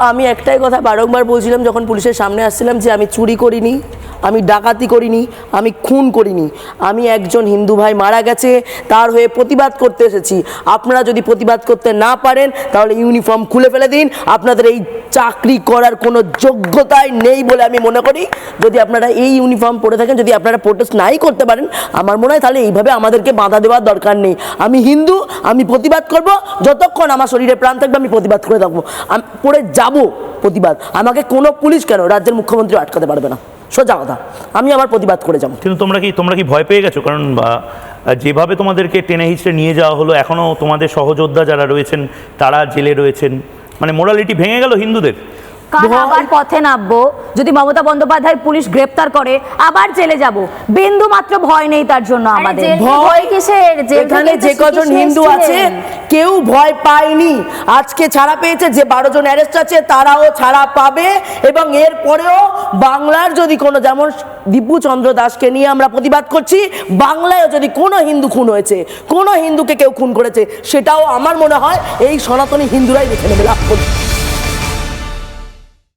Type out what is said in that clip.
আমি একটাই কথা বারংবার বলছিলাম যখন পুলিশের সামনে আসছিলাম যে আমি চুরি করিনি, আমি ডাকাতি করিনি, আমি খুন করিনি, আমি একজন হিন্দু ভাই মারা গেছে তার হয়ে প্রতিবাদ করতে এসেছি। আপনারা যদি প্রতিবাদ করতে না পারেন তাহলে ইউনিফর্ম খুলে ফেলে দিন, আপনাদের এই চাকরি করার কোনো যোগ্যতাই নেই বলে আমি মনে করি। যদি আপনারা এই ইউনিফর্ম পরে থাকেন, যদি আপনারা প্রোটেস্ট নাই করতে পারেন, আমার মনে হয় তাহলে এইভাবে আমাদেরকে বাধা দেওয়ার দরকার নেই। আমি হিন্দু, আমি প্রতিবাদ করব, যতক্ষণ আমার শরীরে প্রাণ থাকবে আমি প্রতিবাদ করে থাকবো, আমি পড়ে যাব প্রতিবাদ। আমাকে কোনো পুলিশ কেন রাজ্যের মুখ্যমন্ত্রী আটকাতে পারবে না, সোজা কথা। আমি আমার প্রতিবাদ করে যাবো। কিন্তু তোমরা কি ভয় পেয়ে গেছো? কারণ যেভাবে তোমাদেরকে টেনে হিচড়ে নিয়ে যাওয়া হলো, এখনও তোমাদের সহযোদ্ধা যারা রয়েছেন তারা জেলে রয়েছেন, মানে মোরালিটি ভেঙে গেল হিন্দুদের। কারণ আবার পথে নামবো, যদি মমতা বন্দ্যোপাধ্যায় পুলিশ গ্রেপ্তার করে আবার জেলে যাব, বিন্দু মাত্র ভয় নেই তার জন্য আমাদের। ভয় কিসের? এখানে যে কজন হিন্দু আছে কেউ ভয় পায়নি, আজকে ছাড়া পেয়েছে। যে 12 জন অ্যারেস্ট আছে তারাও ছাড়া পাবে। এবং এর পরেও বাংলার যদি কোনো, যেমন দীপু চন্দ্র দাসকে নিয়ে আমরা প্রতিবাদ করছি, বাংলায় যদি কোনো হিন্দু খুন হয়েছে, কোনো হিন্দুকে কেউ খুন করেছে, সেটাও আমার মনে হয় এই সনাতনী হিন্দুরাই দেখে নেবে লাভ করবে।